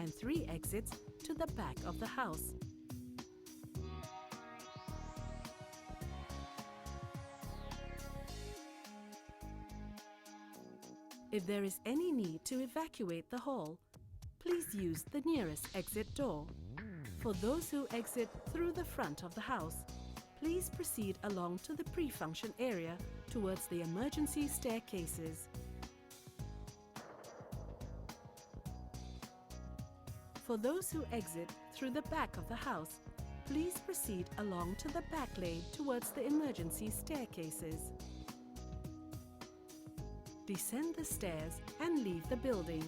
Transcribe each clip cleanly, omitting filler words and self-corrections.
and 3 exits to the back of the house. If there is any need to evacuate the hall, please use the nearest exit door. For those who exit through the front of the house, please proceed along to the pre-function area towards the emergency staircases. For those who exit through the back of the house, please proceed along to the back lane towards the emergency staircases. Descend the stairs and leave the building.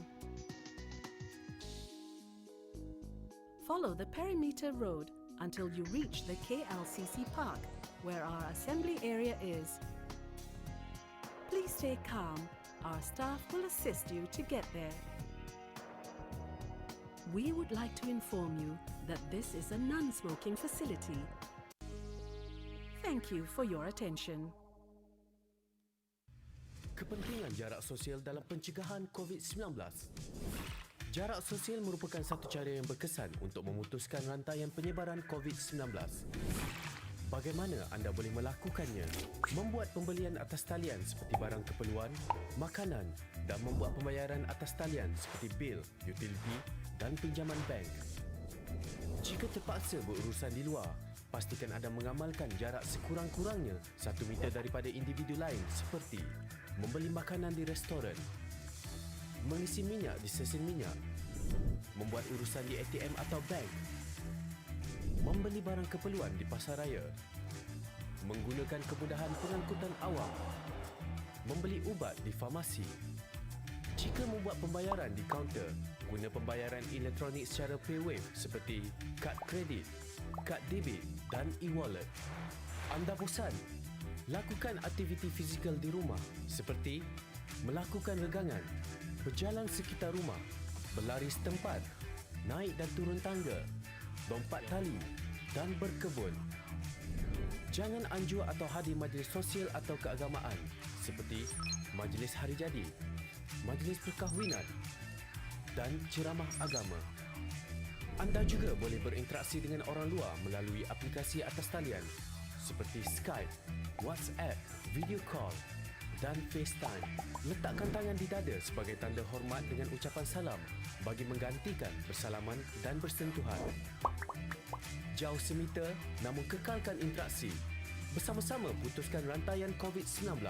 Follow the perimeter road until you reach the KLCC Park, where our assembly area is. Please stay calm. Our staff will assist you to get there. We would like to inform you that this is a non-smoking facility. Thank you for your attention. Kepentingan jarak sosial dalam pencegahan COVID-19. Jarak sosial merupakan satu cara yang berkesan untuk memutuskan rantaian penyebaran COVID-19. Bagaimana anda boleh melakukannya? Membuat pembelian atas talian seperti barang keperluan, makanan dan membuat pembayaran atas talian seperti bil, utiliti dan pinjaman bank. Jika terpaksa berurusan di luar, pastikan anda mengamalkan jarak sekurang-kurangnya 1 meter daripada individu lain seperti membeli makanan di restoran, mengisi minyak di stesen minyak, membuat urusan di ATM atau bank, membeli barang keperluan di pasar raya, menggunakan kemudahan pengangkutan awam, membeli ubat di farmasi. Jika membuat pembayaran di kaunter, guna pembayaran elektronik secara PayWave seperti kad kredit, kad debit dan e-wallet. Anda bosan? Lakukan aktiviti fizikal di rumah seperti melakukan regangan, berjalan sekitar rumah, berlari setempat, naik dan turun tangga, lompat tali dan berkebun. Jangan anjur atau hadir majlis sosial atau keagamaan seperti majlis hari jadi, majlis perkahwinan dan ceramah agama. Anda juga boleh berinteraksi dengan orang luar melalui aplikasi atas talian seperti Skype, WhatsApp, video call dan FaceTime. Letakkan tangan di dada sebagai tanda hormat dengan ucapan salam bagi menggantikan bersalaman dan bersentuhan. Jauh semeter namun kekalkan interaksi. Bersama-sama putuskan rantaian COVID-19.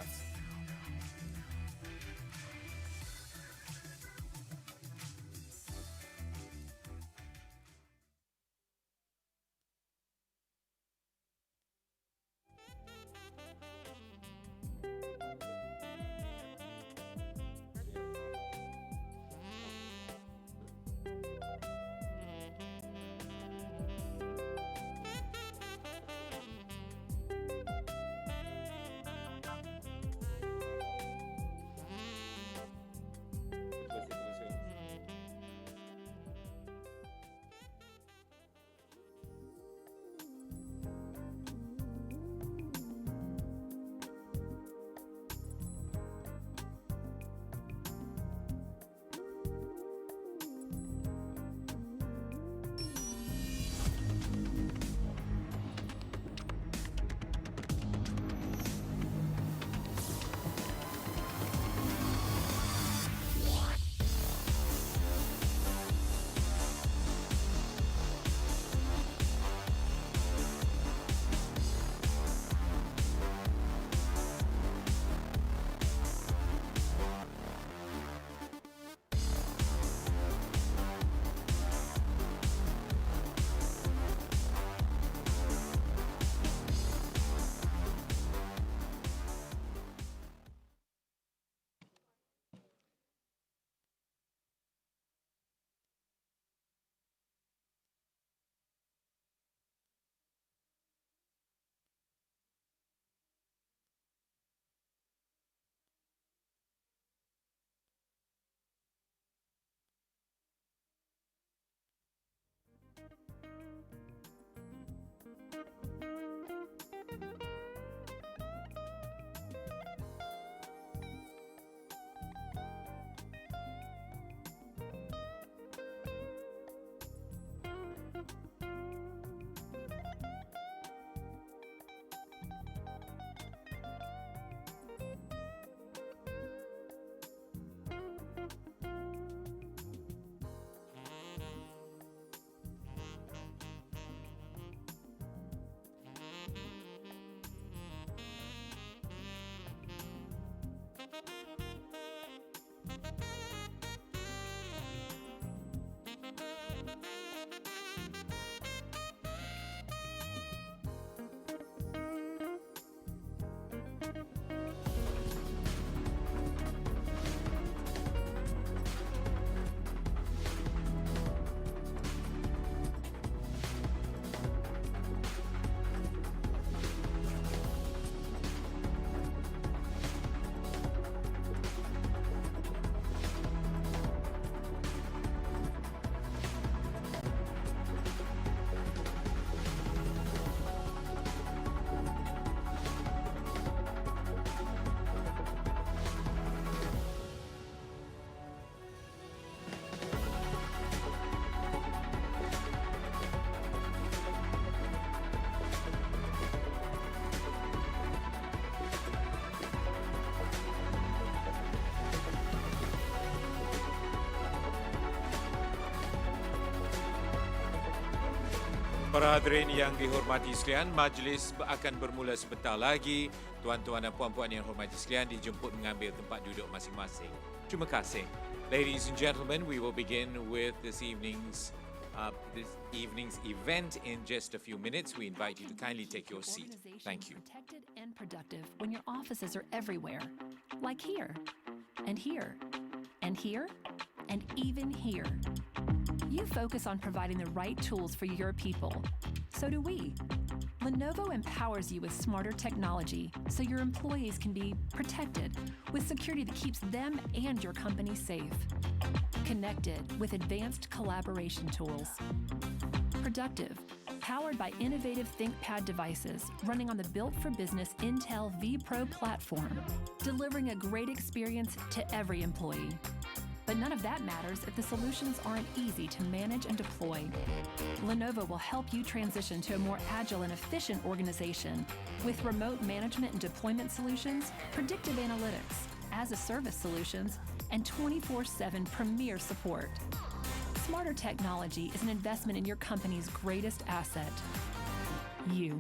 Para hadirin yang dihormati sekalian, majlis akan bermula sebentar lagi. Tuan-tuan dan puan-puan yang hormati sekalian dijemput mengambil tempat duduk masing-masing. Terima kasih. Ladies and gentlemen, we will begin with this evening's event in just a few minutes. We invite you to kindly take your seat. Thank you. Protected and productive when your offices are everywhere, like here, and here, and here, and even here. You focus on providing the right tools for your people. So do we. Lenovo empowers you with smarter technology so your employees can be protected with security that keeps them and your company safe. Connected with advanced collaboration tools. Productive, powered by innovative ThinkPad devices running on the Built for Business Intel vPro platform, delivering a great experience to every employee. But none of that matters if the solutions aren't easy to manage and deploy. Lenovo will help you transition to a more agile and efficient organization with remote management and deployment solutions, predictive analytics, as-a-service solutions, and 24/7 premier support. Smarter technology is an investment in your company's greatest asset, you.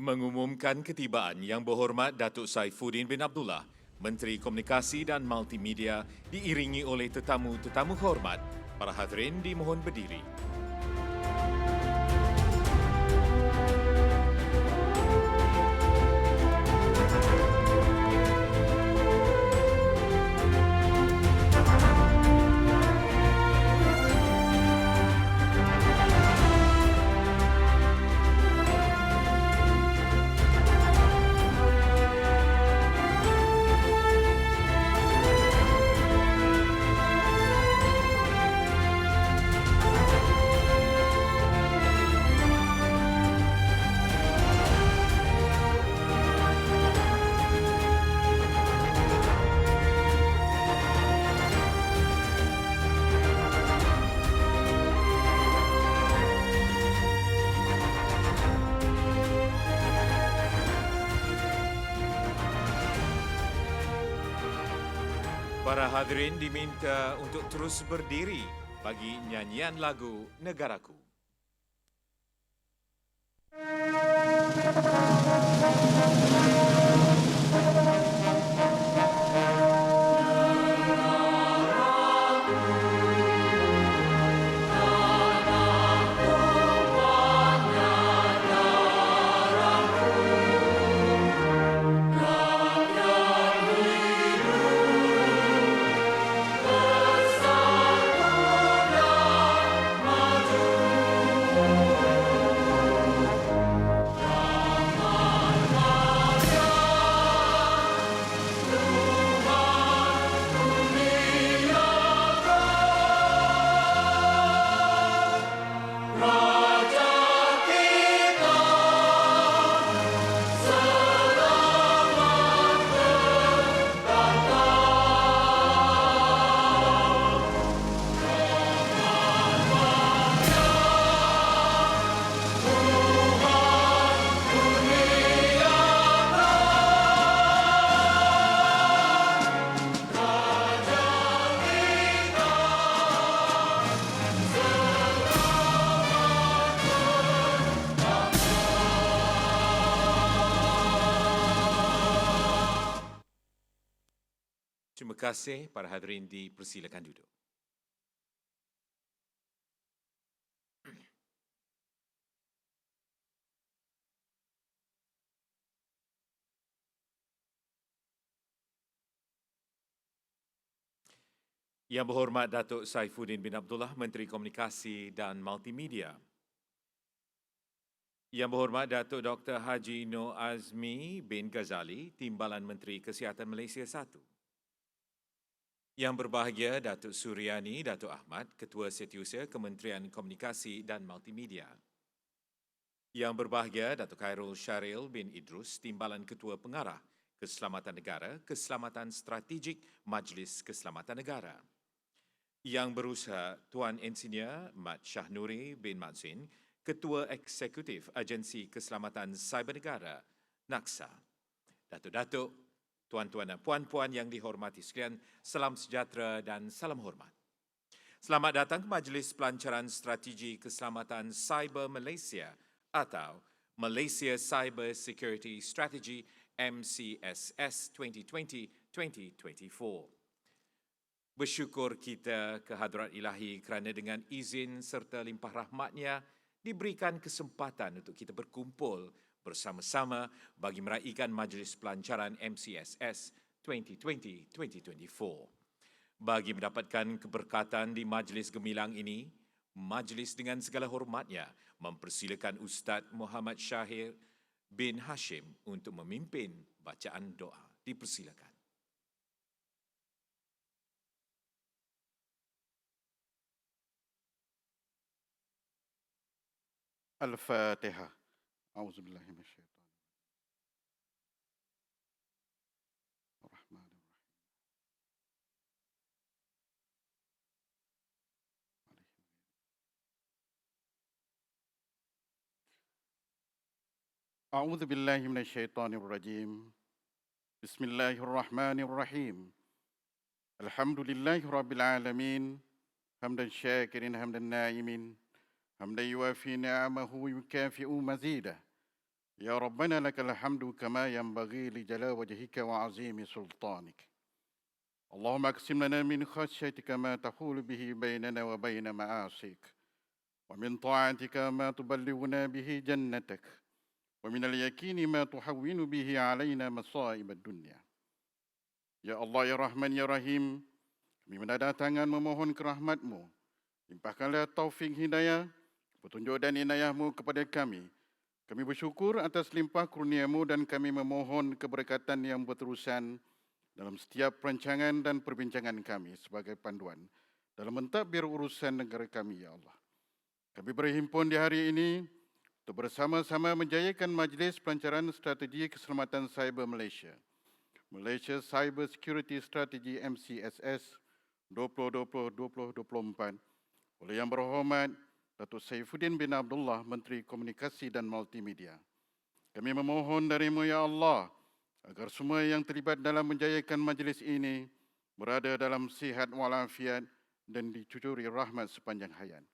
Mengumumkan ketibaan Yang Berhormat Datuk Saifuddin bin Abdullah, Menteri Komunikasi dan Multimedia, diiringi oleh tetamu-tetamu hormat. Para hadirin dimohon berdiri. Para hadirin diminta untuk terus berdiri bagi nyanyian lagu Negaraku. Terima kasih, para hadirin dipersilakan duduk. Yang Berhormat Datuk Saifuddin bin Abdullah, Menteri Komunikasi dan Multimedia. Yang Berhormat Datuk Dr. Haji Noor Azmi bin Ghazali, Timbalan Menteri Kesihatan Malaysia I. Yang berbahagia Datuk Suryani Datuk Ahmad, Ketua Setiausaha Kementerian Komunikasi dan Multimedia. Yang berbahagia Datuk Khairul Syaril bin Idrus, Timbalan Ketua Pengarah Keselamatan Negara, Keselamatan Strategik Majlis Keselamatan Negara. Yang berusaha Tuan Ensinyur Mat Shah Nuri bin Mat Zain, Ketua Eksekutif Agensi Keselamatan Cyber Negara, NAKSA. Datuk-datuk, tuan-tuan dan puan-puan yang dihormati sekalian, salam sejahtera dan salam hormat. Selamat datang ke Majlis Pelancaran Strategi Keselamatan Cyber Malaysia atau Malaysia Cyber Security Strategy MCSS 2020-2024. Bersyukur kita ke Hadrat Ilahi kerana dengan izin serta limpah rahmatnya diberikan kesempatan untuk kita berkumpul bersama-sama bagi meraihkan Majlis Pelancaran MCSS 2020-2024. Bagi mendapatkan keberkatan di majlis gemilang ini, majlis dengan segala hormatnya mempersilakan Ustaz Muhammad Syahir bin Hashim untuk memimpin bacaan doa. Dipersilakan. الفاتحة. أعوذ بالله من الشيطان الرحمن الرحيم. أعوذ بالله من الشيطان الرجيم. بسم الله الرحمن الرحيم. الحمد لله رب العالمين، حمدا شاكرا حمدا نائمين، حمدا يوافي نعمه ويكافئ مزيده. يا ربنا لك الحمد كما ينبغي لجلال وجهك وعظيم سلطانك. اللهم اقسم لنا من خشيتك ما تحول به بيننا وبين معاصيك، ومن طاعتك ما تبلغنا به جنتك، ومن اليقين ما تحول به علينا مصائب الدنيا. Ya Allah, Ya Rahman, Ya Rahim, kami mendatangkan memohon kerahmat-Mu. Limpahkanlah taufik hidayah, petunjuk dan inayah-Mu kepada kami. Kami bersyukur atas limpah kurnia-Mu dan kami memohon keberkatan yang berterusan dalam setiap perancangan dan perbincangan kami sebagai panduan dalam mentadbir urusan negara kami, Ya Allah. Kami berhimpun di hari ini untuk bersama-sama menjayakan Majlis Pelancaran Strategi Keselamatan Cyber Malaysia, Malaysia Cyber Security Strategy MCSS 2020-2024 oleh Yang Berhormat Datuk Saifuddin bin Abdullah, Menteri Komunikasi dan Multimedia. Kami memohon dari-Mu, Ya Allah, agar semua yang terlibat dalam menjayakan majlis ini berada dalam sihat walafiat dan dicucuri rahmat sepanjang hayat.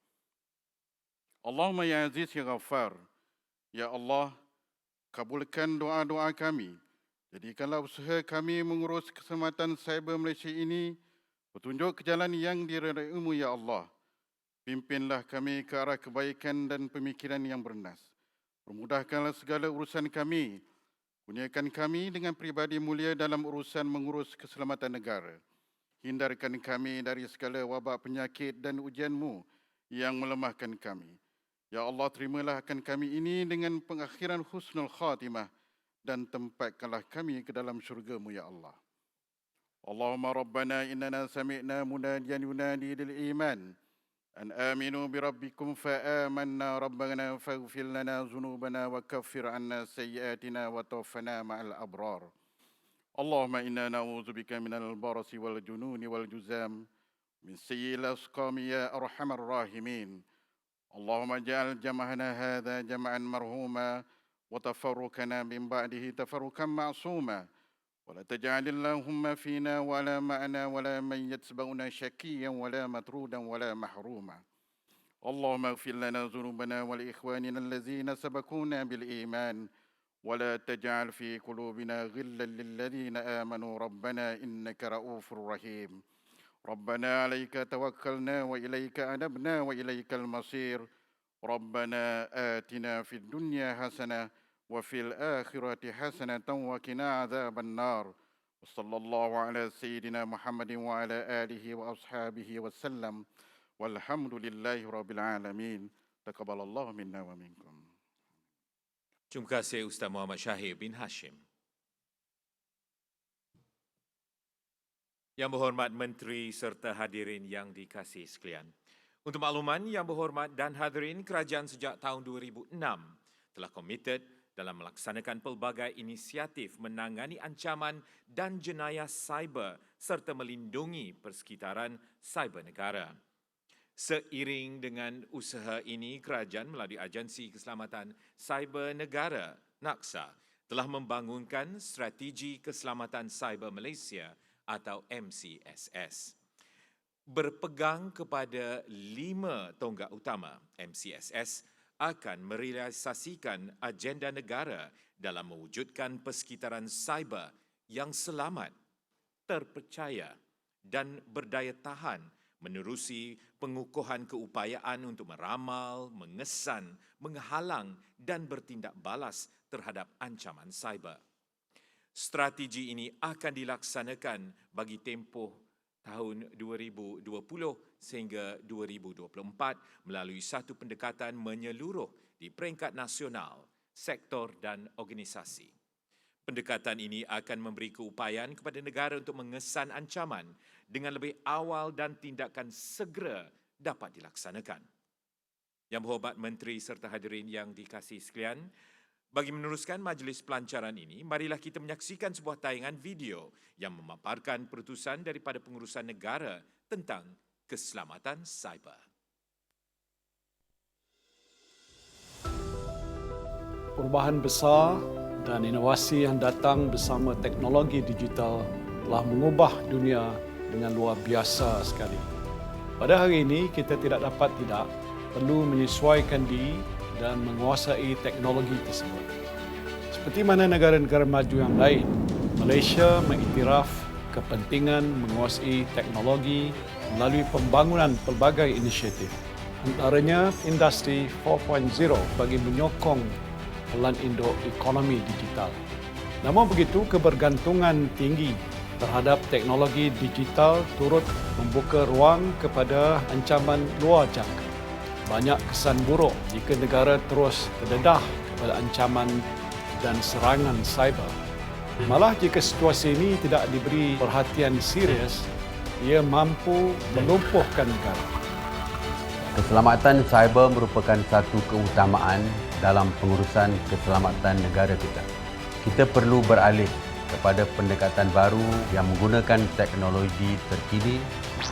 Allahumma ya Aziz ya Ghaffar, Ya Allah, kabulkan doa-doa kami. Jadikanlah usaha kami mengurus keselamatan cyber Malaysia ini petunjuk ke jalan yang diridai-Mu, Ya Allah. Pimpinlah kami ke arah kebaikan dan pemikiran yang bernas. Permudahkanlah segala urusan kami. Kurniakan kami dengan pribadi mulia dalam urusan mengurus keselamatan negara. Hindarkan kami dari segala wabak penyakit dan ujian-Mu yang melemahkan kami. Ya Allah, terimalah akan kami ini dengan pengakhiran husnul khatimah dan tempatkanlah kami ke dalam syurga-Mu, Ya Allah. Allahumma Rabbana innana sami'na munadiyan yunadi lil iman an aminu bi rabbikum fa amanna rabbana faghfir lana dhunubana wa kaffir anna sayyi'atina wa tawaffana ma'al abrar. Allahumma inna na'udzubika minal barasi wal jununi wal juzam min sayyi'il asqami ya arhamar rahimin. Allahumma ja'al jam'ana hadha jam'an marhuma wa tafarrukana min ba'dihi tafarrukan ma'suma wa la taj'al Allahumma fina wa la ma'ana wa la man yatsba'una shakiyyan wa la matrudan wa la mahruma. Allahumma ighfir lana dhunubana wa li ikhwanina allazina sabaquna bil iman wa la taj'al fi qulubina ghillan lil ladzina amanu rabbana innaka ra'ufur rahim. ربنا عليك توكلنا وإليك أنبنا وإليك المصير ربنا آتنا في الدنيا حسنة وفي الآخرة حسنة وقنا عذاب النار وصلى الله على سيدنا محمد وعلى آله وأصحابه وسلم والحمد لله رب العالمين تقبل الله منا ومنكم. Terima kasih Ustaz Muhammad Shahir bin Hashim. Yang Berhormat Menteri serta hadirin yang dikasihi sekalian. Untuk makluman Yang Berhormat dan hadirin, kerajaan sejak tahun 2006 telah komited dalam melaksanakan pelbagai inisiatif menangani ancaman dan jenayah cyber serta melindungi persekitaran cyber negara. Seiring dengan usaha ini, kerajaan melalui Agensi Keselamatan Cyber Negara, NAKSA, telah membangunkan Strategi Keselamatan Cyber Malaysia atau MCSS. Berpegang kepada 5 tonggak utama, MCSS akan merealisasikan agenda negara dalam mewujudkan persekitaran cyber yang selamat, terpercaya dan berdaya tahan menerusi pengukuhan keupayaan untuk meramal, mengesan, menghalang dan bertindak balas terhadap ancaman cyber. Strategi ini akan dilaksanakan bagi tempoh tahun 2020 sehingga 2024 melalui satu pendekatan menyeluruh di peringkat nasional, sektor dan organisasi. Pendekatan ini akan memberi keupayaan kepada negara untuk mengesan ancaman dengan lebih awal dan tindakan segera dapat dilaksanakan. Yang Berhormat Menteri serta hadirin yang dikasihi sekalian, bagi meneruskan majlis pelancaran ini, marilah kita menyaksikan sebuah tayangan video yang memaparkan perutusan daripada Pengurusan Negara tentang keselamatan cyber. Perubahan besar dan inovasi yang datang bersama teknologi digital telah mengubah dunia dengan luar biasa sekali. Pada hari ini, kita tidak perlu menyesuaikan diri dan menguasai teknologi tersebut. Seperti mana negara-negara maju yang lain, Malaysia mengiktiraf kepentingan menguasai teknologi melalui pembangunan pelbagai inisiatif. Antaranya industri 4.0 bagi menyokong pelan induk ekonomi digital. Namun begitu, kebergantungan tinggi terhadap teknologi digital turut membuka ruang kepada ancaman luar jangka. Banyak kesan buruk jika negara terus terdedah kepada ancaman dan serangan cyber. Malah jika situasi ini tidak diberi perhatian serius, ia mampu melumpuhkan negara. Keselamatan cyber merupakan satu keutamaan dalam pengurusan keselamatan negara kita. Kita perlu beralih kepada pendekatan baru yang menggunakan teknologi terkini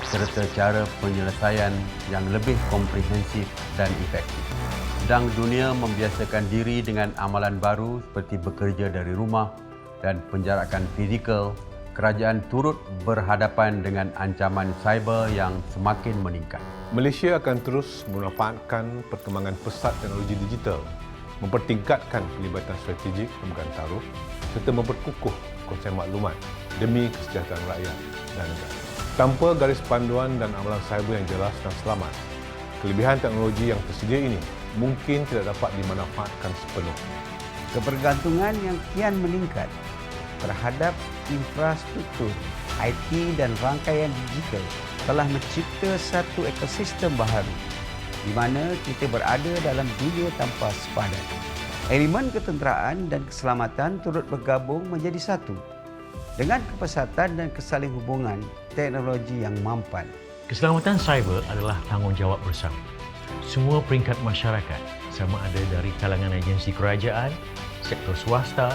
serta cara penyelesaian yang lebih komprehensif dan efektif. Sedang dunia membiasakan diri dengan amalan baru seperti bekerja dari rumah dan penjarakan fizikal, kerajaan turut berhadapan dengan ancaman cyber yang semakin meningkat. Malaysia akan terus memanfaatkan perkembangan pesat teknologi digital, mempertingkatkan pelibatan strategik pemegang taruh serta memperkukuh konsep maklumat demi kesejahteraan rakyat dan negara. Tanpa garis panduan dan amalan cyber yang jelas dan selamat, kelebihan teknologi yang tersedia ini mungkin tidak dapat dimanfaatkan sepenuhnya. Kebergantungan yang kian meningkat terhadap infrastruktur IT dan rangkaian digital telah mencipta satu ekosistem baharu di mana kita berada dalam dunia tanpa sepadan. Elemen ketenteraan dan keselamatan turut bergabung menjadi satu dengan kepesatan dan kesalinghubungan teknologi yang mampan. Keselamatan cyber adalah tanggungjawab bersama. Semua peringkat masyarakat, sama ada dari kalangan agensi kerajaan, sektor swasta,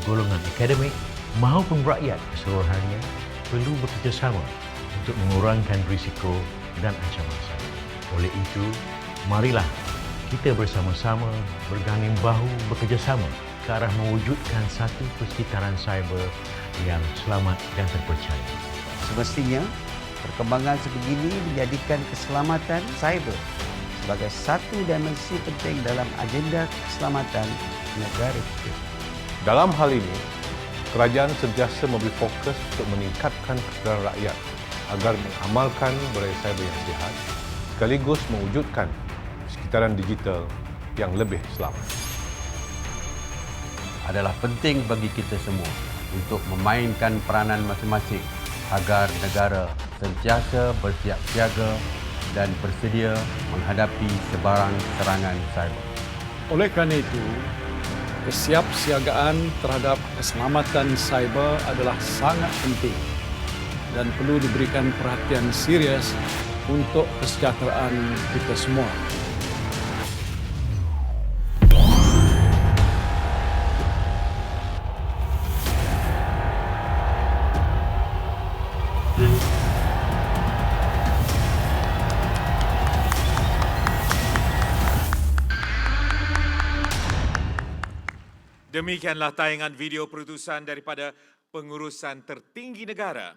golongan akademik maupun rakyat keseluruhannya perlu bekerjasama untuk mengurangkan risiko dan ancaman cyber. Oleh itu, marilah kita bersama-sama berganding bahu bekerjasama ke arah mewujudkan satu persekitaran cyber yang selamat dan terpercaya. Semestinya, perkembangan sebegini menjadikan keselamatan cyber sebagai satu dimensi penting dalam agenda keselamatan negara kita. Dalam hal ini, kerajaan sentiasa memberi fokus untuk meningkatkan kesedaran rakyat agar mengamalkan budaya cyber yang sihat sekaligus mewujudkan sekitaran digital yang lebih selamat. Adalah penting bagi kita semua untuk memainkan peranan masing-masing agar negara sentiasa bersiap siaga dan bersedia menghadapi sebarang serangan cyber. Oleh kerana itu, kesiapsiagaan terhadap keselamatan cyber adalah sangat penting dan perlu diberikan perhatian serius untuk kesejahteraan kita semua. Demikianlah tayangan video perutusan daripada Pengurusan Tertinggi Negara.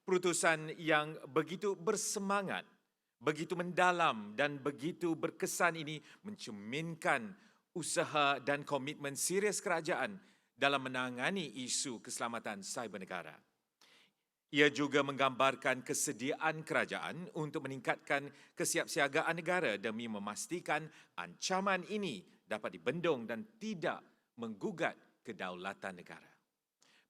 Perutusan yang begitu bersemangat, begitu mendalam dan begitu berkesan ini mencerminkan usaha dan komitmen serius kerajaan dalam menangani isu keselamatan cyber negara. Ia juga menggambarkan kesediaan kerajaan untuk meningkatkan kesiapsiagaan negara demi memastikan ancaman ini dapat dibendung dan tidak menggugat kedaulatan negara.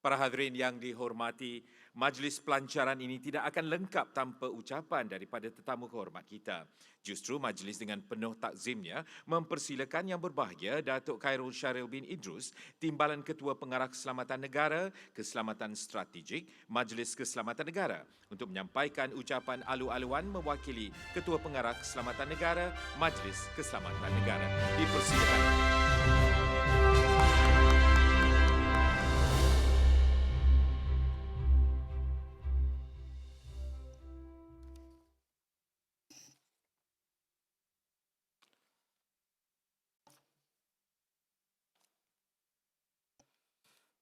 Para hadirin yang dihormati, majlis pelancaran ini tidak akan lengkap tanpa ucapan daripada tetamu kehormat kita. Justru majlis dengan penuh takzimnya mempersilakan Yang Berbahagia Datuk Khairul Syaril bin Idrus, Timbalan Ketua Pengarah Keselamatan Negara, Keselamatan Strategik, Majlis Keselamatan Negara untuk menyampaikan ucapan alu-aluan mewakili Ketua Pengarah Keselamatan Negara, Majlis Keselamatan Negara. Dipersilakan.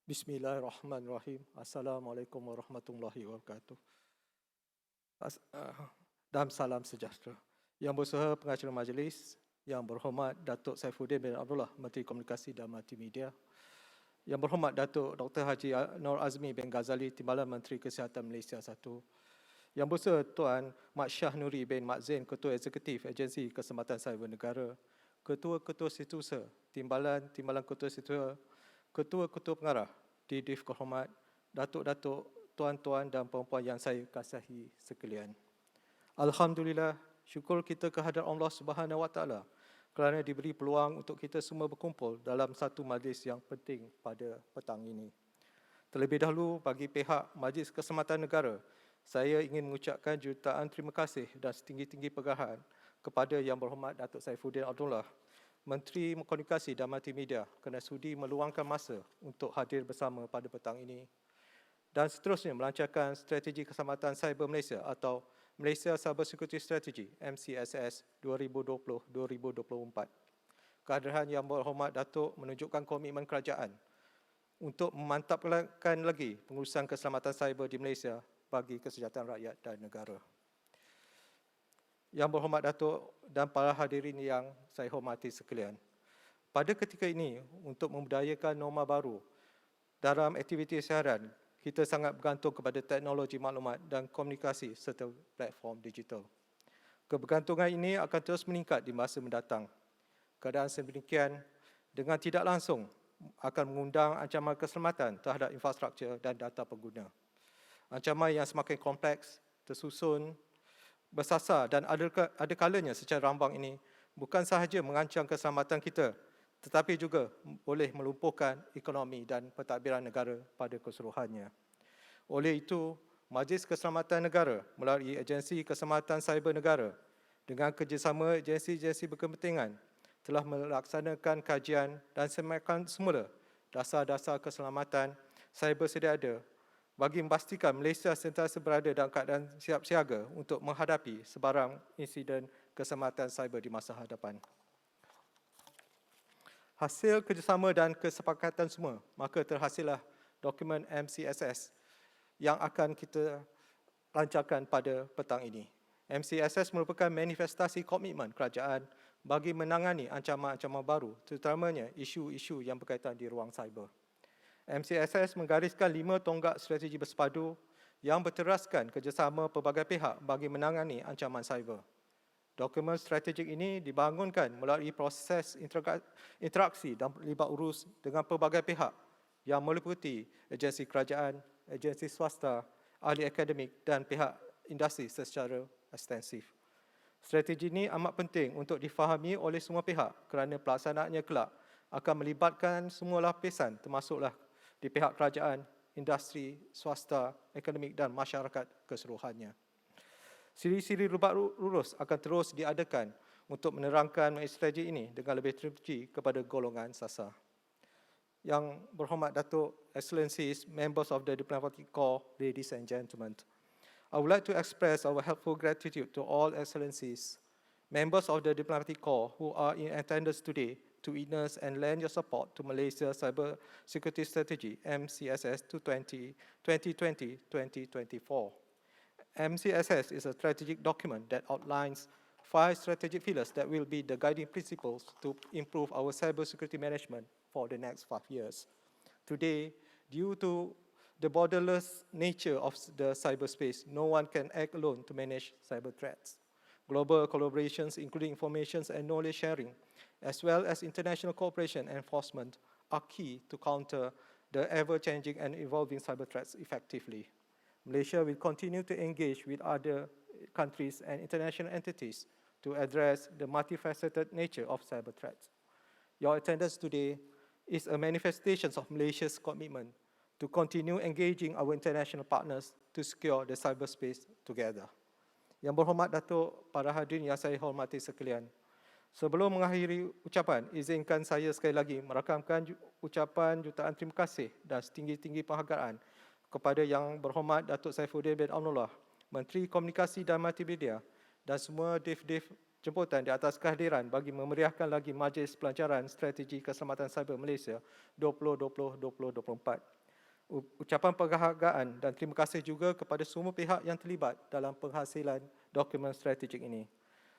Bismillahirrahmanirrahim. Assalamualaikum warahmatullahi wabarakatuh. Dan salam sejahtera. Yang Bersaudara Pengacara Majlis, Yang Berhormat Datuk Saifuddin bin Abdullah, Menteri Komunikasi dan Multimedia. Yang Berhormat Datuk Dr. Haji Nur Azmi bin Ghazali, Timbalan Menteri Kesihatan Malaysia 1. Yang Bersaudara Tuan Mat Shah Nuri bin Mat Zain, Ketua Eksekutif Agensi Keselamatan Cyber Negara, Ketua-Ketua Setiausaha, Timbalan Ketua Setiausaha, Ketua-Ketua Pengarah, Didif Kehormat, Datuk-Datuk, Tuan-Tuan dan Puan-Puan yang saya kasihi sekalian. Alhamdulillah, syukur kita kehadrat Allah Subhanahu Wa Taala kerana diberi peluang untuk kita semua berkumpul dalam satu majlis yang penting pada petang ini. Terlebih dahulu, bagi pihak Majlis Keselamatan Negara, saya ingin mengucapkan jutaan terima kasih dan setinggi-tinggi penghargaan kepada Yang Berhormat Datuk Saifuddin Abdullah, Menteri Komunikasi dan Multimedia, kerana sudi meluangkan masa untuk hadir bersama pada petang ini dan seterusnya melancarkan Strategi Keselamatan Cyber Malaysia atau Malaysia Cyber Security Strategy MCSS 2020-2024. Kehadiran Yang Berhormat Datuk menunjukkan komitmen kerajaan untuk memantapkan lagi pengurusan keselamatan cyber di Malaysia bagi kesejahteraan rakyat dan negara. Yang Berhormat Datuk dan para hadirin yang saya hormati sekalian. Pada ketika ini, untuk membudayakan norma baru dalam aktiviti seharian, kita sangat bergantung kepada teknologi maklumat dan komunikasi serta platform digital. Kebergantungan ini akan terus meningkat di masa mendatang. Keadaan sedemikian dengan tidak langsung akan mengundang ancaman keselamatan terhadap infrastruktur dan data pengguna. Ancaman yang semakin kompleks, tersusun, bersasar dan ada kalanya secara rambang ini bukan sahaja mengancam keselamatan kita, tetapi juga boleh melumpuhkan ekonomi dan pentadbiran negara pada keseluruhannya. Oleh itu, Majlis Keselamatan Negara melalui Agensi Keselamatan Cyber Negara dengan kerjasama agensi-agensi berkepentingan telah melaksanakan kajian dan semakan semula dasar-dasar keselamatan cyber sedia ada bagi memastikan Malaysia sentiasa berada dalam keadaan siap siaga untuk menghadapi sebarang insiden keselamatan cyber di masa hadapan. Hasil kerjasama dan kesepakatan semua, maka terhasillah dokumen MCSS yang akan kita lancarkan pada petang ini. MCSS merupakan manifestasi komitmen kerajaan bagi menangani ancaman-ancaman baru, terutamanya isu-isu yang berkaitan di ruang cyber. MCSS menggariskan 5 tonggak strategi bersepadu yang berteraskan kerjasama pelbagai pihak bagi menangani ancaman cyber. Dokumen strategik ini dibangunkan melalui proses interaksi dan libat urus dengan pelbagai pihak yang meliputi agensi kerajaan, agensi swasta, ahli akademik dan pihak industri secara ekstensif. Strategi ini amat penting untuk difahami oleh semua pihak kerana pelaksanaannya kelak akan melibatkan semua lapisan termasuklah di pihak kerajaan, industri, swasta, akademik dan masyarakat keseluruhannya. Siri-siri libat urus akan terus diadakan untuk menerangkan strategi ini dengan lebih terperinci kepada golongan sasar. Yang Berhormat Datuk, Excellencies, members of the Diplomatic Corps, ladies and gentlemen, I would like to express our helpful gratitude to all Excellencies, members of the Diplomatic Corps who are in attendance today to witness and lend your support to Malaysia's Cyber Security Strategy, MCSS 2020-2024. MCSS is a strategic document that outlines 5 strategic pillars that will be the guiding principles to improve our cybersecurity management for the next 5 years. Today, due to the borderless nature of the cyberspace, no one can act alone to manage cyber threats. Global collaborations, including information and knowledge sharing, as well as international cooperation and enforcement, are key to counter the ever-changing and evolving cyber threats effectively. Malaysia will continue to engage with other countries and international entities to address the multifaceted nature of cyber threats. Your attendance today is a manifestation of Malaysia's commitment to continue engaging our international partners to secure the cyberspace together. Yang berhormat Datuk, para hadirin yang saya hormati sekalian, sebelum mengakhiri ucapan, izinkan saya sekali lagi merakamkan ucapan jutaan terima kasih dan setinggi-tinggi penghargaan kepada Yang Berhormat Datuk Saifuddin bin Abdullah, Menteri Komunikasi dan Multimedia, dan semua div-div jemputan di atas kehadiran bagi memeriahkan lagi Majlis Pelancaran Strategi Keselamatan Cyber Malaysia 2020-2024. Ucapan penghargaan dan terima kasih juga kepada semua pihak yang terlibat dalam penghasilan dokumen strategik ini.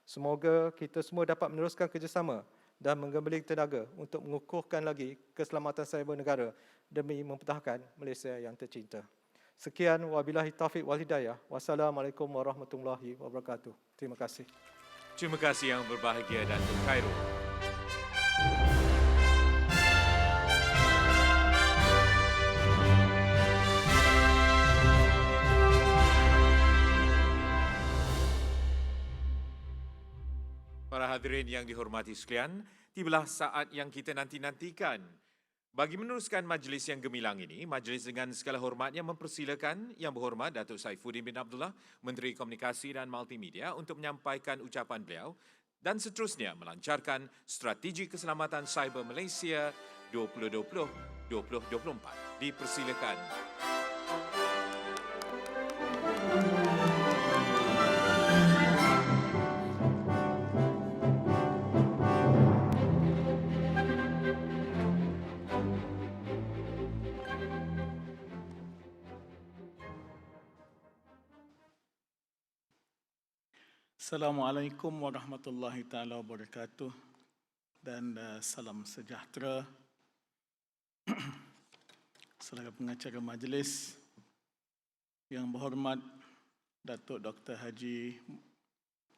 Semoga kita semua dapat meneruskan kerjasama dan menggembalik tenaga untuk mengukuhkan lagi keselamatan cyber negara demi mempertahankan Malaysia yang tercinta. Sekian, wabillahi taufiq wal hidayah. Wassalamualaikum warahmatullahi wabarakatuh. Terima kasih. Terima kasih Yang Berbahagia Datuk Khairul. Para hadirin yang dihormati sekalian, tibalah saat yang kita nanti-nantikan. Bagi meneruskan majlis yang gemilang ini, majlis dengan segala hormatnya mempersilakan Yang Berhormat Datuk Saifuddin bin Abdullah, Menteri Komunikasi dan Multimedia untuk menyampaikan ucapan beliau dan seterusnya melancarkan Strategi Keselamatan Cyber Malaysia 2020-2024. Dipersilakan. Assalamualaikum warahmatullahi taala wabarakatuh dan salam sejahtera. Selaku pengacara majlis, Yang Berhormat Datuk Dr. Haji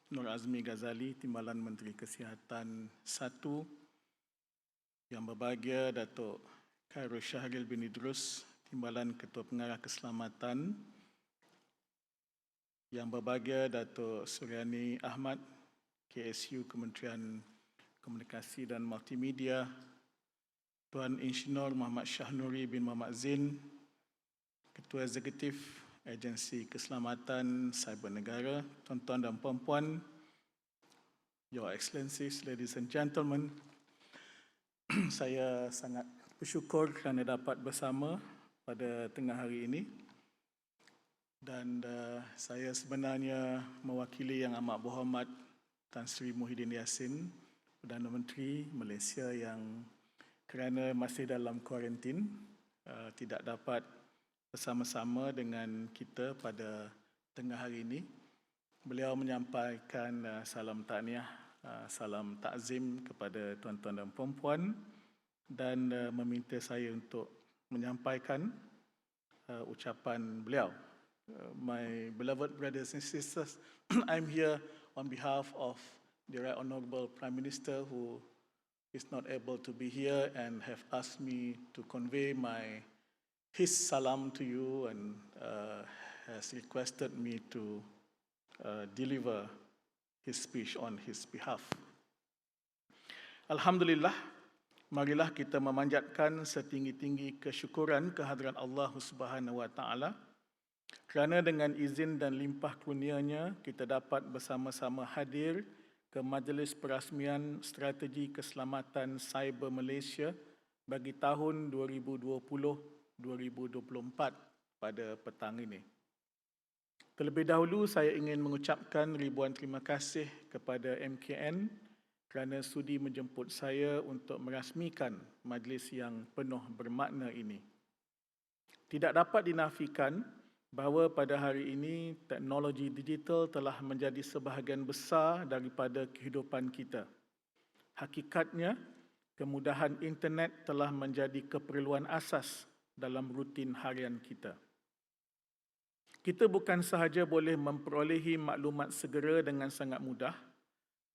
Nur Azmi Ghazali, Timbalan Menteri Kesihatan 1, Yang Berbahagia Datuk Khairul Syahril bin Idrus, Timbalan Ketua Pengarah Keselamatan, Yang Berbahagia Datuk Suryani Ahmad, KSU Kementerian Komunikasi dan Multimedia, Tuan Insinyur Muhammad Shah Nuri bin Muhammad Zain, Ketua Eksekutif Agensi Keselamatan Cyber Negara, tuan-tuan dan puan-puan, Your Excellencies, ladies and gentlemen, saya sangat bersyukur kerana dapat bersama pada tengah hari ini. Dan saya sebenarnya mewakili Yang Amat Berhormat Tan Sri Muhyiddin Yassin, Perdana Menteri Malaysia yang kerana masih dalam kuarantin tidak dapat bersama-sama dengan kita pada tengah hari ini. Beliau menyampaikan salam tahniah, salam takzim kepada tuan-tuan dan puan-puan dan meminta saya untuk menyampaikan ucapan beliau. My beloved brothers and sisters, I'm here on behalf of the Right Honourable Prime Minister who is not able to be here and have asked me to convey his salam to you and has requested me to deliver his speech on his behalf. Alhamdulillah, marilah kita memanjatkan setinggi-tinggi kesyukuran kehadiran Allah Subhanahu wa Taala kerana dengan izin dan limpah kurnianya kita dapat bersama-sama hadir ke Majlis Perasmian Strategi Keselamatan Cyber Malaysia bagi tahun 2020-2024 pada petang ini. Terlebih dahulu saya ingin mengucapkan ribuan terima kasih kepada MKN kerana sudi menjemput saya untuk merasmikan majlis yang penuh bermakna ini. Tidak dapat dinafikan bahawa pada hari ini teknologi digital telah menjadi sebahagian besar daripada kehidupan kita. Hakikatnya, kemudahan internet telah menjadi keperluan asas dalam rutin harian kita. Kita bukan sahaja boleh memperolehi maklumat segera dengan sangat mudah,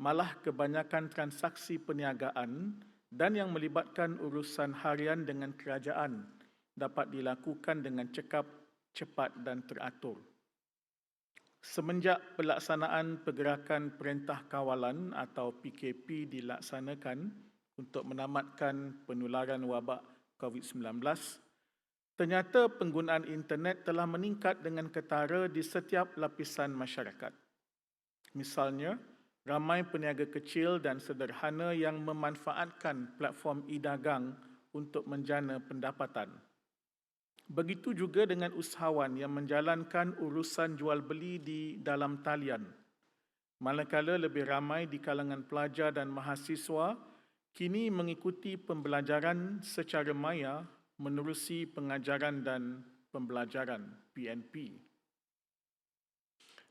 malah kebanyakan transaksi perniagaan dan yang melibatkan urusan harian dengan kerajaan dapat dilakukan dengan cekap cepat dan teratur. Semenjak pelaksanaan Pergerakan Perintah Kawalan atau PKP dilaksanakan untuk menamatkan penularan wabak COVID-19, ternyata penggunaan internet telah meningkat dengan ketara di setiap lapisan masyarakat. Misalnya, ramai peniaga kecil dan sederhana yang memanfaatkan platform e-dagang untuk menjana pendapatan. Begitu juga dengan usahawan yang menjalankan urusan jual beli di dalam talian. Manakala lebih ramai di kalangan pelajar dan mahasiswa kini mengikuti pembelajaran secara maya menerusi pengajaran dan pembelajaran PNP.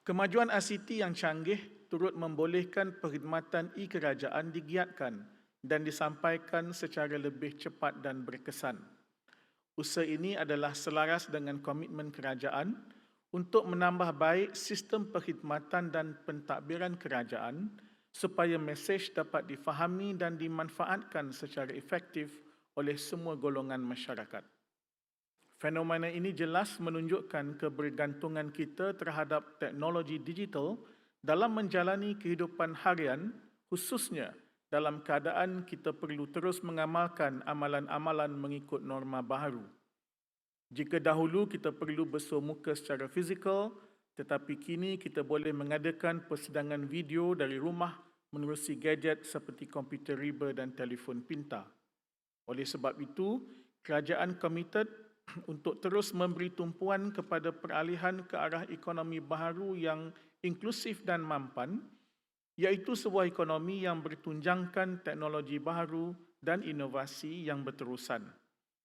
Kemajuan ICT yang canggih turut membolehkan perkhidmatan e-kerajaan digiatkan dan disampaikan secara lebih cepat dan berkesan. Usaha ini adalah selaras dengan komitmen kerajaan untuk menambah baik sistem perkhidmatan dan pentadbiran kerajaan supaya mesej dapat difahami dan dimanfaatkan secara efektif oleh semua golongan masyarakat. Fenomena ini jelas menunjukkan kebergantungan kita terhadap teknologi digital dalam menjalani kehidupan harian, khususnya dalam keadaan kita perlu terus mengamalkan amalan-amalan mengikut norma baharu. Jika dahulu kita perlu bersuah muka secara fizikal, tetapi kini kita boleh mengadakan persidangan video dari rumah menerusi gadget seperti komputer riba dan telefon pintar. Oleh sebab itu, kerajaan komited untuk terus memberi tumpuan kepada peralihan ke arah ekonomi baharu yang inklusif dan mampan, iaitu sebuah ekonomi yang bertunjangkan teknologi baharu dan inovasi yang berterusan.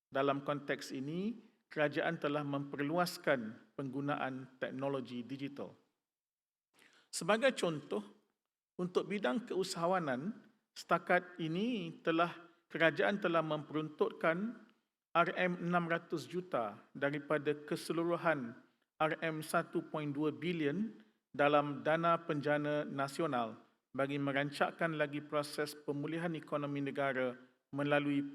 Dalam konteks ini, kerajaan telah memperluaskan penggunaan teknologi digital. Sebagai contoh, untuk bidang keusahawanan, setakat ini kerajaan telah memperuntukkan RM600 juta daripada keseluruhan RM1.2 bilion dalam dana penjana nasional bagi merancangkan lagi proses pemulihan ekonomi negara melalui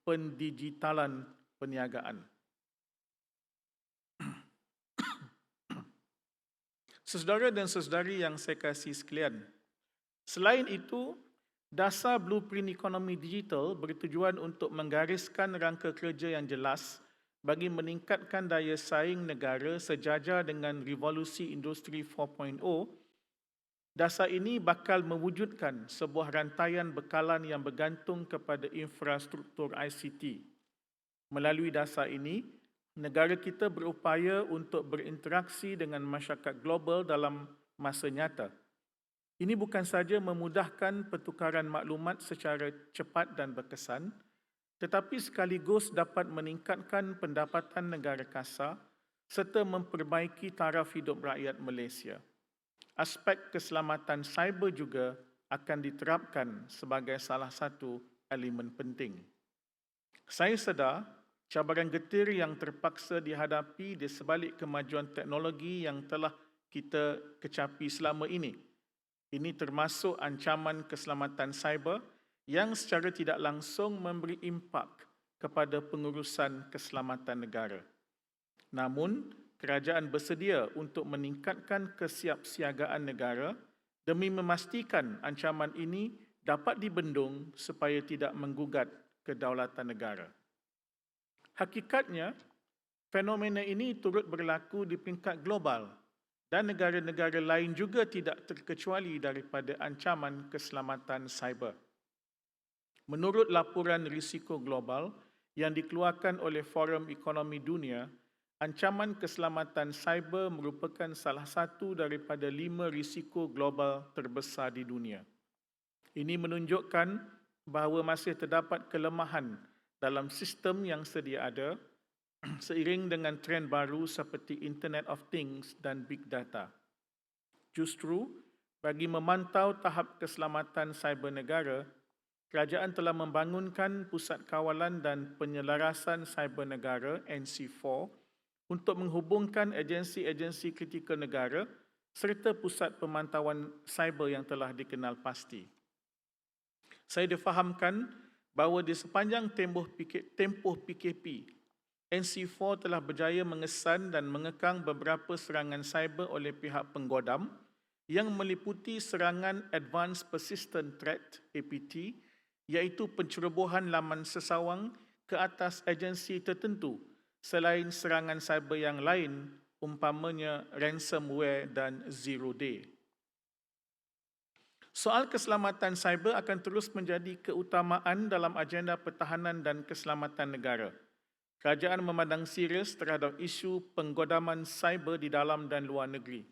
pendigitalan perniagaan. Saudara dan saudari yang saya kasihi sekalian, selain itu, dasar blueprint ekonomi digital bertujuan untuk menggariskan rangka kerja yang jelas bagi meningkatkan daya saing negara sejajar dengan revolusi industri 4.0, dasar ini bakal mewujudkan sebuah rantaian bekalan yang bergantung kepada infrastruktur ICT. Melalui dasar ini, negara kita berupaya untuk berinteraksi dengan masyarakat global dalam masa nyata. Ini bukan sahaja memudahkan pertukaran maklumat secara cepat dan berkesan, tetapi sekaligus dapat meningkatkan pendapatan negara kasar serta memperbaiki taraf hidup rakyat Malaysia. Aspek keselamatan cyber juga akan diterapkan sebagai salah satu elemen penting. Saya sedar cabaran getir yang terpaksa dihadapi di sebalik kemajuan teknologi yang telah kita kecapi selama ini. Ini termasuk ancaman keselamatan cyber yang secara tidak langsung memberi impak kepada pengurusan keselamatan negara. Namun, kerajaan bersedia untuk meningkatkan kesiapsiagaan negara demi memastikan ancaman ini dapat dibendung supaya tidak menggugat kedaulatan negara. Hakikatnya, fenomena ini turut berlaku di peringkat global dan negara-negara lain juga tidak terkecuali daripada ancaman keselamatan cyber. Menurut laporan risiko global yang dikeluarkan oleh Forum Ekonomi Dunia, ancaman keselamatan cyber merupakan salah satu daripada 5 risiko global terbesar di dunia. Ini menunjukkan bahawa masih terdapat kelemahan dalam sistem yang sedia ada seiring dengan trend baru seperti Internet of Things dan Big Data. Justru, bagi memantau tahap keselamatan cyber negara, kerajaan telah membangunkan Pusat Kawalan dan Penyelarasan Cyber Negara NC4 untuk menghubungkan agensi-agensi kritikal negara serta pusat pemantauan cyber yang telah dikenal pasti. Saya difahamkan bahawa di sepanjang tempoh PKP, NC4 telah berjaya mengesan dan mengekang beberapa serangan cyber oleh pihak penggodam yang meliputi serangan Advanced Persistent Threat APT, iaitu pencerobohan laman sesawang ke atas agensi tertentu selain serangan cyber yang lain, umpamanya ransomware dan zero day. Soal keselamatan cyber akan terus menjadi keutamaan dalam agenda pertahanan dan keselamatan negara. Kerajaan memandang serius terhadap isu penggodaman cyber di dalam dan luar negeri.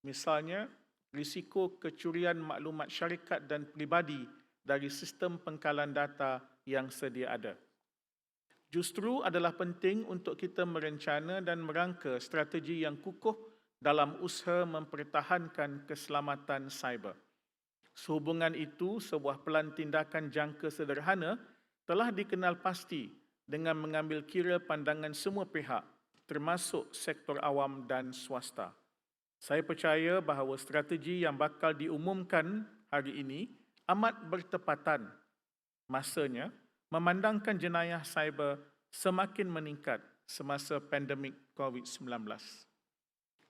Misalnya, risiko kecurian maklumat syarikat dan peribadi dari sistem pengkalan data yang sedia ada. Justru adalah penting untuk kita merencana dan merangka strategi yang kukuh dalam usaha mempertahankan keselamatan cyber. Sehubungan itu, sebuah pelan tindakan jangka sederhana telah dikenal pasti dengan mengambil kira pandangan semua pihak, termasuk sektor awam dan swasta. Saya percaya bahawa strategi yang bakal diumumkan hari ini amat bertepatan masanya memandangkan jenayah cyber semakin meningkat semasa pandemik COVID-19.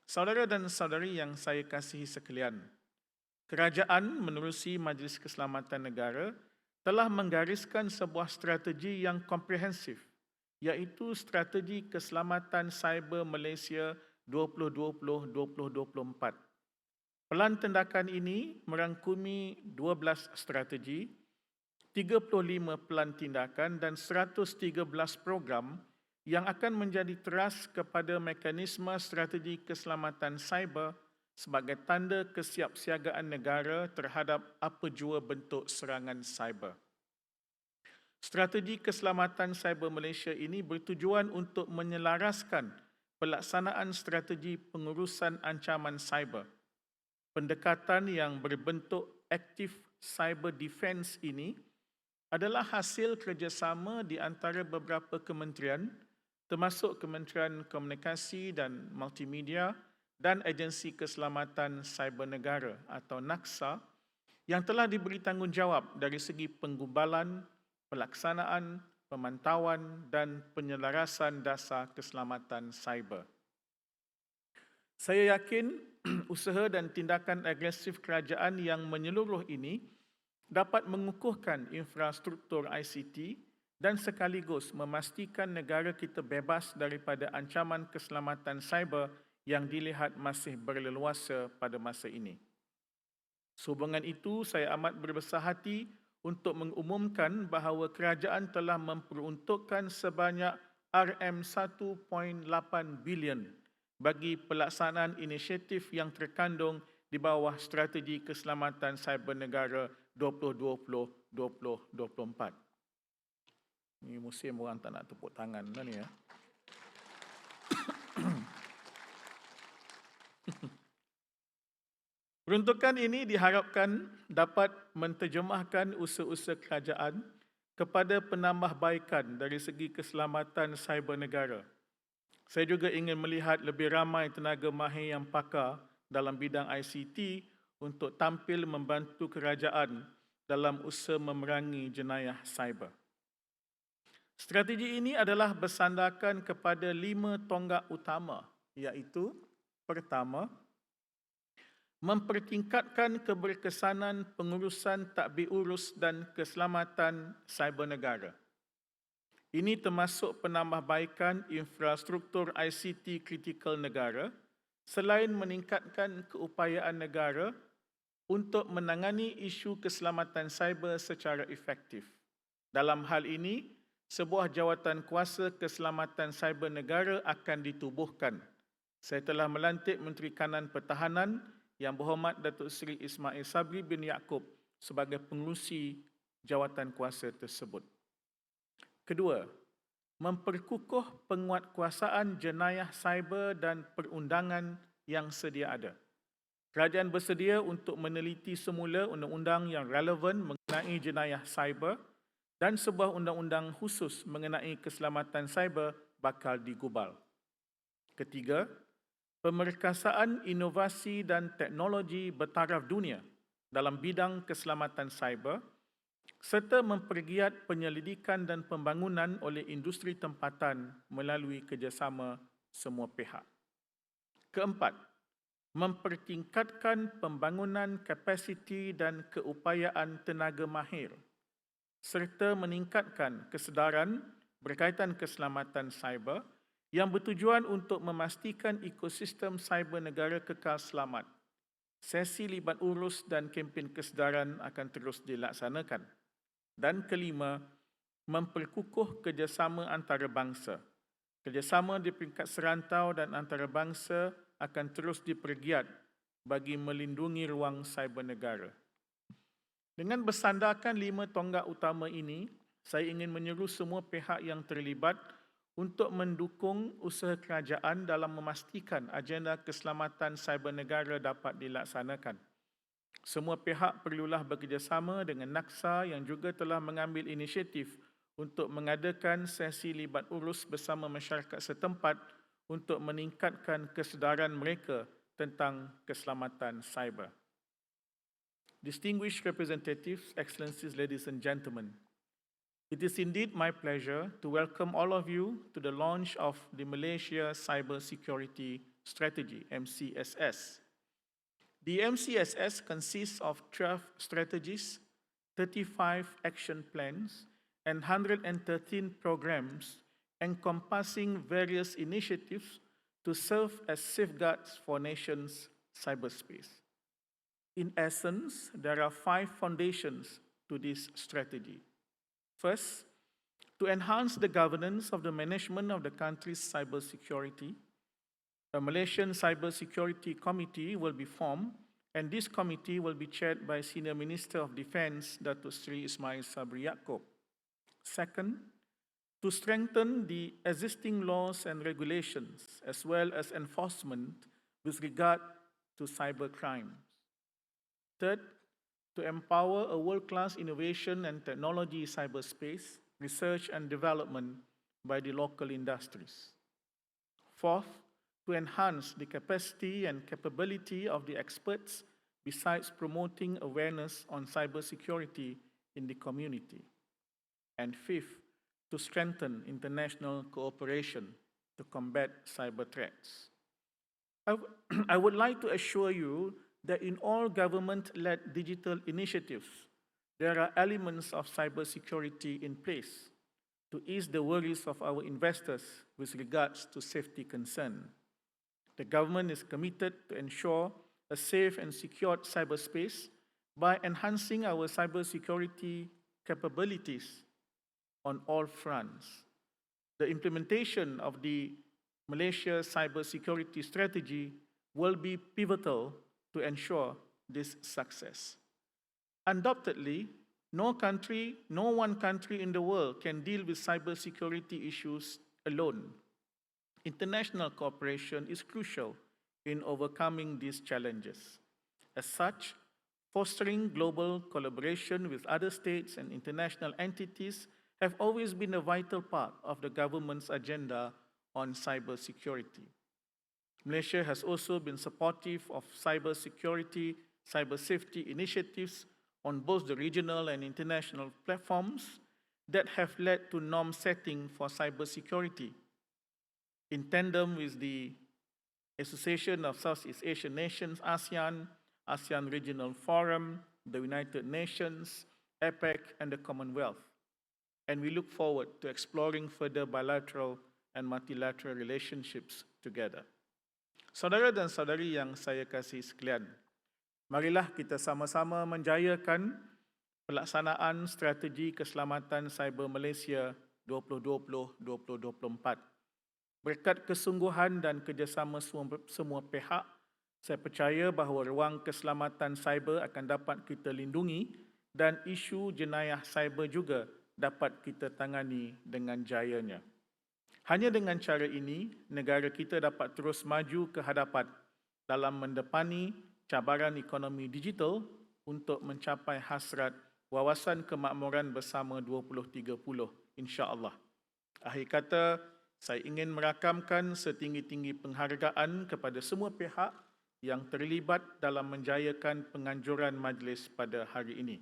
Saudara dan saudari yang saya kasihi sekalian, kerajaan menerusi Majlis Keselamatan Negara telah menggariskan sebuah strategi yang komprehensif, iaitu Strategi Keselamatan Cyber Malaysia 2020-2024. Pelan tindakan ini merangkumi 12 strategi, 35 pelan tindakan dan 113 program yang akan menjadi teras kepada mekanisme strategi keselamatan cyber sebagai tanda kesiapsiagaan negara terhadap apa jua bentuk serangan cyber. Strategi Keselamatan Cyber Malaysia ini bertujuan untuk menyelaraskan pelaksanaan strategi pengurusan ancaman cyber. Pendekatan yang berbentuk Active Cyber Defence ini adalah hasil kerjasama di antara beberapa kementerian, termasuk Kementerian Komunikasi dan Multimedia dan Agensi Keselamatan Cyber Negara atau NAKSA yang telah diberi tanggungjawab dari segi penggubalan, pelaksanaan, pemantauan dan penyelarasan dasar keselamatan cyber. Saya yakin usaha dan tindakan agresif kerajaan yang menyeluruh ini dapat mengukuhkan infrastruktur ICT dan sekaligus memastikan negara kita bebas daripada ancaman keselamatan cyber yang dilihat masih berleluasa pada masa ini. Sehubungan itu, saya amat berbesar hati untuk mengumumkan bahawa kerajaan telah memperuntukkan sebanyak RM1.8 bilion bagi pelaksanaan inisiatif yang terkandung di bawah Strategi Keselamatan Cyber Negara 2020-2024. Ini musim orang tak nak tepuk tangan lah ni ya. Peruntukan ini diharapkan dapat menterjemahkan usaha-usaha kerajaan kepada penambahbaikan dari segi keselamatan cyber negara. Saya juga ingin melihat lebih ramai tenaga mahir yang pakar dalam bidang ICT untuk tampil membantu kerajaan dalam usaha memerangi jenayah cyber. Strategi ini adalah bersandarkan kepada 5 tonggak utama, iaitu pertama, mempertingkatkan keberkesanan pengurusan tadbir urus dan keselamatan cyber negara. Ini termasuk penambahbaikan infrastruktur ICT kritikal negara selain meningkatkan keupayaan negara untuk menangani isu keselamatan cyber secara efektif. Dalam hal ini, sebuah jawatan kuasa keselamatan cyber negara akan ditubuhkan. Saya telah melantik Menteri Kanan Pertahanan Yang Berhormat Datuk Seri Ismail Sabri bin Yaakob sebagai pengerusi jawatan kuasa tersebut. Kedua, memperkukuh penguatkuasaan jenayah cyber dan perundangan yang sedia ada. Kerajaan bersedia untuk meneliti semula undang-undang yang relevan mengenai jenayah cyber dan sebuah undang-undang khusus mengenai keselamatan cyber bakal digubal. Ketiga, pemerkasaan inovasi dan teknologi bertaraf dunia dalam bidang keselamatan cyber serta mempergiat penyelidikan dan pembangunan oleh industri tempatan melalui kerjasama semua pihak. Keempat, mempertingkatkan pembangunan kapasiti dan keupayaan tenaga mahir serta meningkatkan kesedaran berkaitan keselamatan cyber yang bertujuan untuk memastikan ekosistem cyber negara kekal selamat. Sesi libat urus dan kempen kesedaran akan terus dilaksanakan. Dan kelima, memperkukuh kerjasama antarabangsa. Kerjasama di peringkat serantau dan antarabangsa akan terus dipergiat bagi melindungi ruang cyber negara. Dengan bersandarkan 5 tonggak utama ini, saya ingin menyeru semua pihak yang terlibat untuk mendukung usaha kerajaan dalam memastikan agenda keselamatan cyber negara dapat dilaksanakan. Semua pihak perlulah bekerjasama dengan NAKSA yang juga telah mengambil inisiatif untuk mengadakan sesi libat urus bersama masyarakat setempat untuk meningkatkan kesedaran mereka tentang keselamatan cyber. Distinguished representatives, excellencies, ladies and gentlemen, it is indeed my pleasure to welcome all of you to the launch of the Malaysia Cyber Security Strategy, MCSS. The MCSS consists of 12 strategies, 35 action plans, and 113 programs encompassing various initiatives to serve as safeguards for nations' cyberspace. In essence, there are 5 foundations to this strategy. First, to enhance the governance of the management of the country's cybersecurity, a Malaysian Cybersecurity Committee will be formed, and this committee will be chaired by Senior Minister of Defence, Datuk Seri Ismail Sabri Yaakob. Second, to strengthen the existing laws and regulations as well as enforcement with regard to cyber crimes. Third, to empower a world-class innovation and technology cyberspace, research and development by the local industries. Fourth, to enhance the capacity and capability of the experts besides promoting awareness on cybersecurity in the community. And fifth, to strengthen international cooperation to combat cyber threats. I would like to assure you that in all government-led digital initiatives, there are elements of cybersecurity in place to ease the worries of our investors with regards to safety concern. The government is committed to ensure a safe and secured cyberspace by enhancing our cybersecurity capabilities on all fronts. The implementation of the Malaysia Cybersecurity Strategy will be pivotal to ensure this success. Undoubtedly, no one country in the world can deal with cybersecurity issues alone. International cooperation is crucial in overcoming these challenges. As such, fostering global collaboration with other states and international entities have always been a vital part of the government's agenda on cybersecurity. Malaysia has also been supportive of cybersecurity, cyber safety initiatives on both the regional and international platforms that have led to norm setting for cybersecurity. In tandem with the Association of Southeast Asian Nations, ASEAN, ASEAN Regional Forum, the United Nations, APEC, and the Commonwealth. And we look forward to exploring further bilateral and multilateral relationships together. Saudara dan saudari yang saya kasih sekalian, marilah kita sama-sama menjayakan pelaksanaan strategi keselamatan cyber Malaysia 2020-2024. Berkat kesungguhan dan kerjasama semua pihak, saya percaya bahawa ruang keselamatan cyber akan dapat kita lindungi dan isu jenayah cyber juga dapat kita tangani dengan jayanya. Hanya dengan cara ini, negara kita dapat terus maju ke hadapan dalam mendepani cabaran ekonomi digital untuk mencapai hasrat wawasan kemakmuran bersama 2030, insya-Allah. Akhir kata, saya ingin merakamkan setinggi-tinggi penghargaan kepada semua pihak yang terlibat dalam menjayakan penganjuran majlis pada hari ini.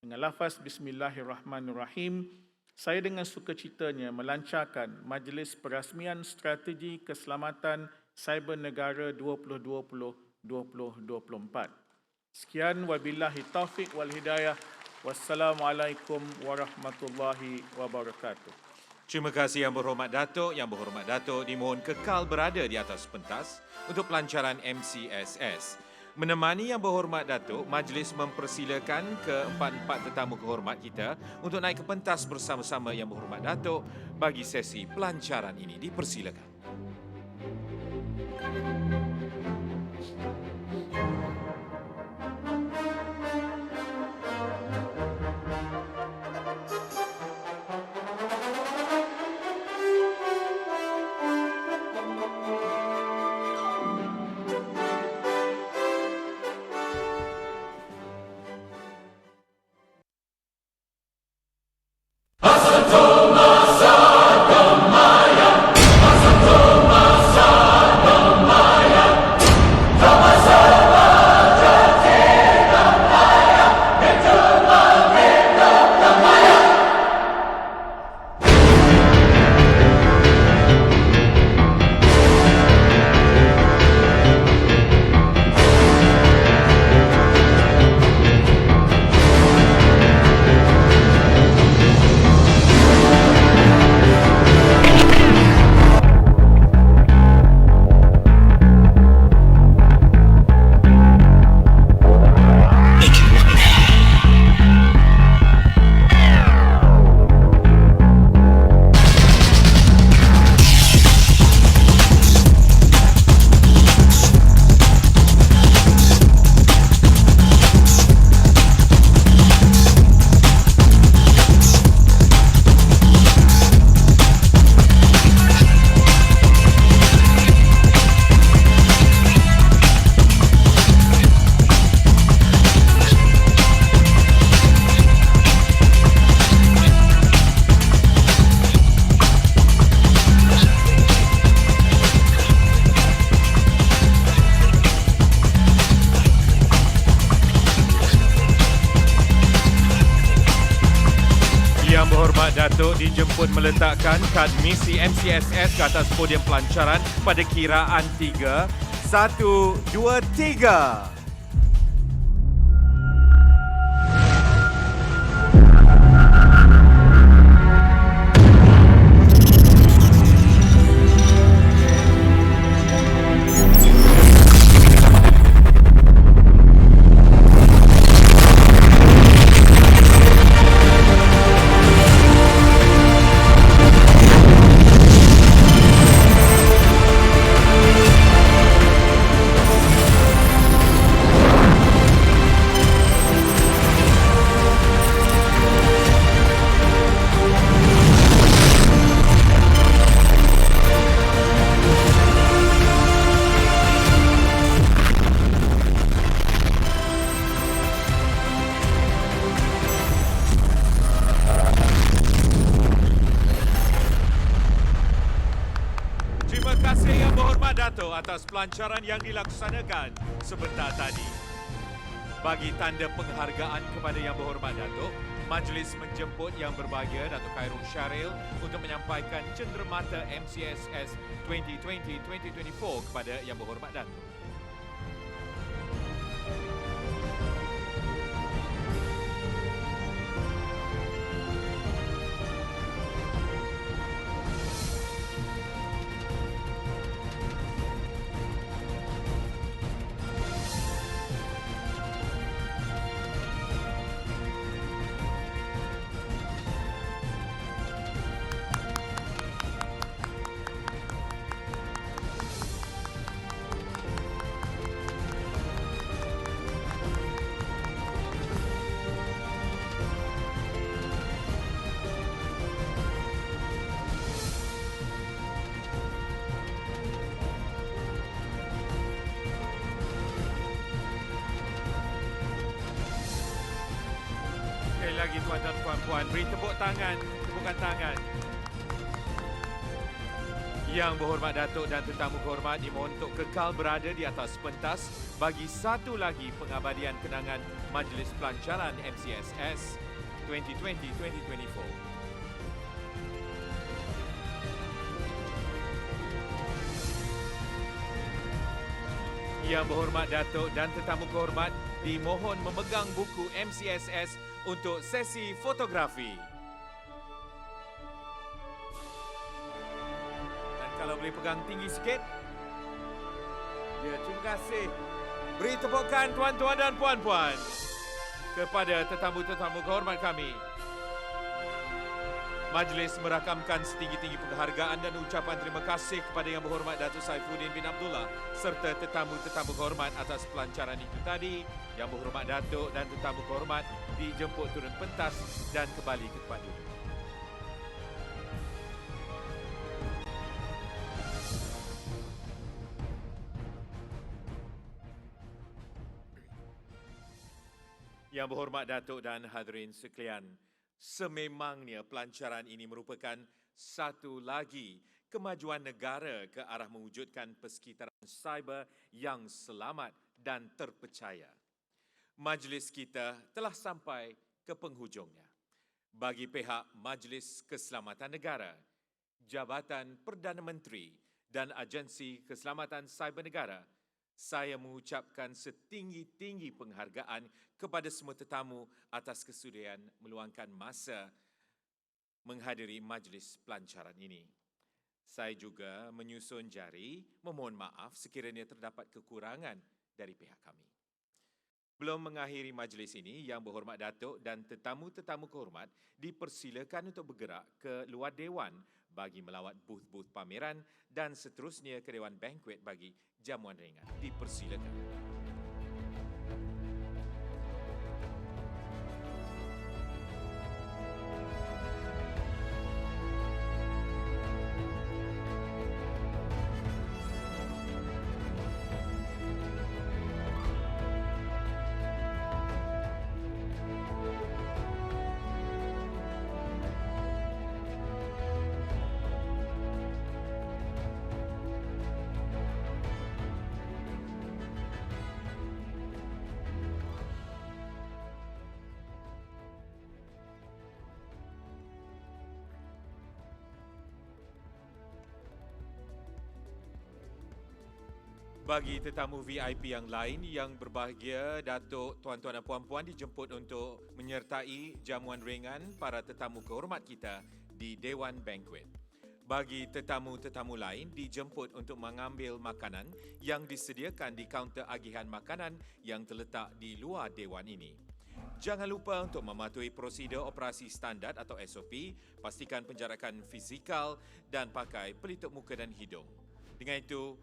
Dengan lafaz Bismillahirrahmanirrahim, saya dengan sukacitanya melancarkan Majlis Perasmian Strategi Keselamatan Cyber Negara 2020-2024. Sekian, wabillahi taufiq wal hidayah. Wassalamualaikum warahmatullahi wabarakatuh. Terima kasih Yang Berhormat Datuk. Yang Berhormat Datuk dimohon kekal berada di atas pentas untuk pelancaran MCSS. Menemani Yang Berhormat Datuk, majlis mempersilakan keempat-empat tetamu kehormat kita untuk naik ke pentas bersama-sama Yang Berhormat Datuk bagi sesi pelancaran ini. Dipersilakan. Datuk dijemput meletakkan kad misi MCSS ke atas podium pelancaran pada kiraan 3, 1, 2, 3. Atas pelancaran yang dilaksanakan sebentar tadi. Bagi tanda penghargaan kepada Yang Berhormat Datuk, majlis menjemput Yang Berbahagia Datuk Khairul Syaril untuk menyampaikan cenderamata MCSS 2020-2024 kepada Yang Berhormat Datuk. Lagi tuan dan puan-puan, beri tepukan tangan. Yang berhormat Datuk dan tetamu kehormat dimohon untuk kekal berada di atas pentas bagi satu lagi pengabadian kenangan Majlis Pelancaran MCSS 2020-2024. Yang berhormat Datuk dan tetamu kehormat dimohon memegang buku MCSS untuk sesi fotografi. Dan kalau boleh pegang tinggi sikit. Ya, terima kasih. Beri tepukan tuan-tuan dan puan-puan kepada tetamu-tetamu kehormat kami. Majlis merakamkan setinggi-tinggi penghargaan dan ucapan terima kasih kepada Yang Berhormat Datuk Saifuddin bin Abdullah serta tetamu-tetamu kehormat atas pelancaran itu tadi. Yang Berhormat Datuk dan tetamu kehormat dijemput turun pentas dan kembali ke tempat duduk. Yang Berhormat Datuk dan hadirin sekalian, sememangnya pelancaran ini merupakan satu lagi kemajuan negara ke arah mewujudkan persekitaran cyber yang selamat dan terpercaya. Majlis kita telah sampai ke penghujungnya. Bagi pihak Majlis Keselamatan Negara, Jabatan Perdana Menteri dan Agensi Keselamatan Cyber Negara, saya mengucapkan setinggi-tinggi penghargaan kepada semua tetamu atas kesudian meluangkan masa menghadiri majlis pelancaran ini. Saya juga menyusun jari memohon maaf sekiranya terdapat kekurangan dari pihak kami. Belum mengakhiri majlis ini, Yang Berhormat Datuk dan tetamu-tetamu kehormat dipersilakan untuk bergerak ke luar Dewan bagi melawat booth-booth pameran dan seterusnya ke Dewan Banquet bagi jamuan ringan. Dipersilakan. Bagi tetamu VIP yang lain yang berbahagia, Datuk, tuan-tuan dan puan-puan dijemput untuk menyertai jamuan ringan para tetamu kehormat kita di Dewan Banquet. Bagi tetamu-tetamu lain dijemput untuk mengambil makanan yang disediakan di kaunter agihan makanan yang terletak di luar Dewan ini. Jangan lupa untuk mematuhi prosedur operasi standard atau SOP, pastikan penjarakan fizikal dan pakai pelitup muka dan hidung. Dengan itu,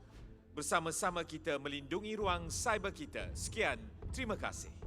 bersama-sama kita melindungi ruang cyber kita. Sekian, terima kasih.